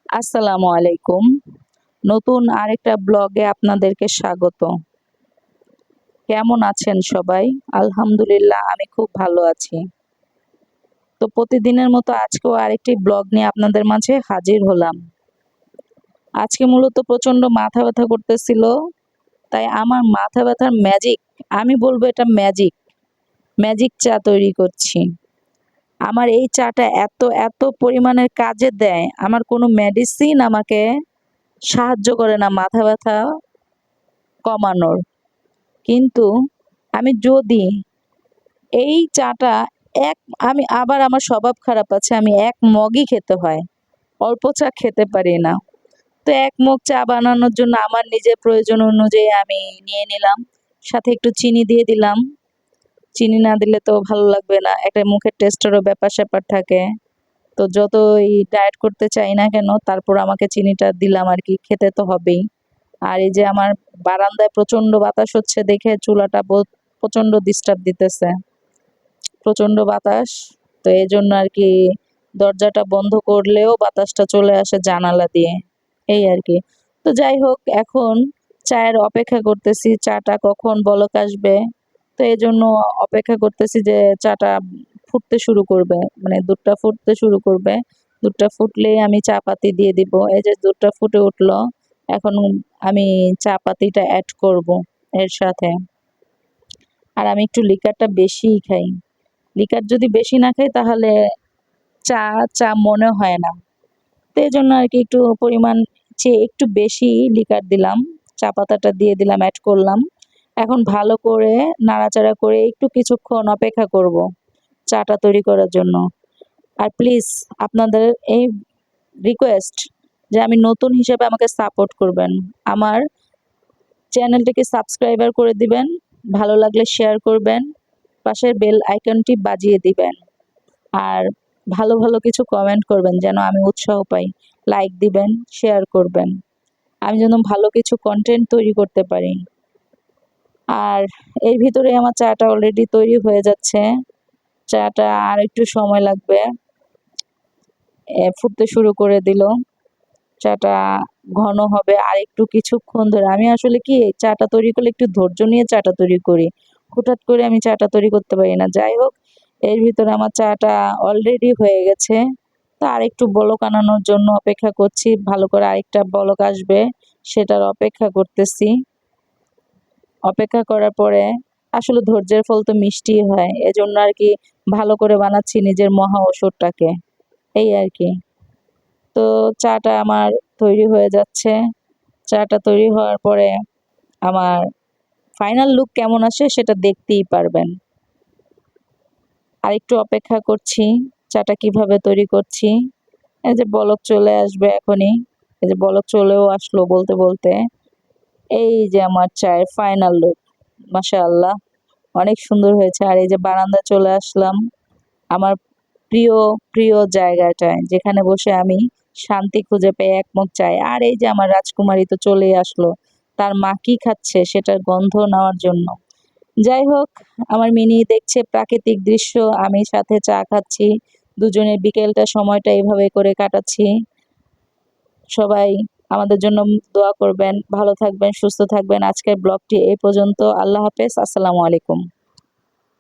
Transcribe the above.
আসসালামু আলাইকুম। নতুন আরেকটা ব্লগে আপনাদেরকে স্বাগত। কেমন আছেন সবাই? আলহামদুলিল্লাহ আমি খুব ভালো আছি। তো প্রতিদিনের মতো আজকেও আরেকটি ব্লগ নিয়ে আপনাদের মাঝে হাজির হলাম। আজকে মূলত প্রচণ্ড মাথা ব্যথা করতেছিল। তাই আমার মাথা ব্যথার ম্যাজিক, আমি বলবো এটা ম্যাজিক, ম্যাজিক চা তৈরি করছি। আমার এই চাটা এত পরিমাণের কাজে দেয়, আমার কোনো মেডিসিন আমাকে সাহায্য করে না মাথা ব্যথা কমানোর। কিন্তু আমি যদি এই চাটা এক আমি আবার আমার স্বভাব খারাপ আছে, আমি ১ মগই খেতে হয়। অল্প চা খেতে পারি না। তো ১ মগ চা বানানোর জন্য আমার নিজের প্রয়োজন অনুযায়ী আমি নিয়ে নিলাম। সাথে একটু চিনি দিয়ে দিলাম। চিনি না দিলে তো ভালো লাগবে না। একটা মুখের টেস্টেরও ব্যাপার-স্যাপার থাকে। তো যতই ডায়েট করতে চাই না কেন, তারপর আমাকে চিনিটা দিলাম আরকি, খেতে তো হবেই। আর এই যে আমার বারান্দায় প্রচণ্ড বাতাস হচ্ছে দেখে চুলাটা প্রচণ্ড ডিস্টার্ব দিতেছে। প্রচণ্ড বাতাস। তো এজন্য আরকি দরজাটা বন্ধ করলেও বাতাসটা চলে আসে জানালা দিয়ে। এই আরকি। তো যাই হোক, এখন চায়ের অপেক্ষা করতেছি, চাটা কখন বলক আসবে। তো এজন্য অপেক্ষা করতেছি যে চাটা ফুটতে শুরু করবে। মানে দুধটা ফুটতে শুরু করবে। দুধটা ফুটলেই আমি চা পাতি দিয়ে দিব। এই যে দুধটা ফুটে উঠলো। এখন আমি চা পাতিটা এড করব এর সাথে। আর আমি একটু লিকারটা বেশিই খাই। লিকার যদি বেশি না খাই তাহলে চা, চা মনে হয় না। তো এজন্য আরকি একটু পরিমাণ চেয়ে একটু বেশি লিকার দিলাম। চা পাতাটা দিয়ে দিলাম, এড করলাম। এখন ভালো করে নাড়াচাড়া করে একটু কিছুক্ষণ অপেক্ষা করব চাটা তৈরি করার জন্য। আর প্লিজ আপনাদের এই রিকোয়েস্ট যে আমি নতুন হিসেবে আমাকে সাপোর্ট করবেন। আমার চ্যানেলটিকে সাবস্ক্রাইবার করে দিবেন, ভালো লাগলে শেয়ার করবেন, পাশের বেল আইকনটি বাজিয়ে দিবেন। আর ভালো কিছু কমেন্ট করবেন যেন আমি উৎসাহ পাই। লাইক দিবেন, শেয়ার করবেন। আমি যেন ভালো কিছু কনটেন্ট তৈরি করতে পারি। আর এর ভিতরে আমার চাটা অলরেডি তৈরি হয়ে যাচ্ছে। চাটা আর একটু সময় লাগবে। ফুটতে শুরু করে দিল। চাটা ঘন হবে আরেকটু কিছুক্ষণ ধরে। আমি আসলে কি চাটা তৈরি করলে একটু ধৈর্য নিয়ে চাটা তৈরি করি। হুটহাট করে আমি চাটা তৈরি করতে পারি না। যাই হোক, এর ভিতরে আমার চাটা অলরেডি হয়ে গেছে। তো আরেকটু বলক আনানোর জন্য অপেক্ষা করছি। ভালো করে আরেকটা বলক আসবে, সেটার অপেক্ষা করতেছি। অপেক্ষা করার পরে আসলে ধৈর্যের ফল তো মিষ্টিই হয়। এজন্য আরকি ভালো করে বানাচ্ছি নিজের মহা ঔষধটাকে। এই আরকি। তো চাটা আমার তৈরি হয়ে যাচ্ছে। চাটা তৈরি হওয়ার পরে আমার ফাইনাল লুক কেমন আসে সেটা দেখতেই পারবেন। আরেকটু অপেক্ষা করছি, চাটা কিভাবে তৈরি করছি। এই যে বলক চলে আসবে এখনই। এই যে বলক চলেও আসলো বলতে। এই যে আমার চায়ের ফাইনাল লুক। মাশাআল্লাহ! অনেক সুন্দর হয়েছে। আর এই যে বারান্দায় চলে আসলাম। আমার প্রিয় জায়গাটায়, যেখানে বসে আমি শান্তি খুঁজে পাই ১ মগ চায়ে। আর এই যে আমার রাজকুমারী তো চলেই আসলো। তার মা কি খাচ্ছে সেটার গন্ধ নেওয়ার জন্য। যাই হোক, আমার মিনি দেখছে প্রাকৃতিক দৃশ্য, আমি সাথে চা খাচ্ছি। দুজনের বিকেলটা সময়টা এভাবে করে কাটাচ্ছি। সবাই আমাদের জন্য দোয়া করবেন, ভালো থাকবেন, সুস্থ থাকবেন। আজকের ব্লগটি এই পর্যন্ত। আল্লাহ হাফেজ। আসসালামু আলাইকুম।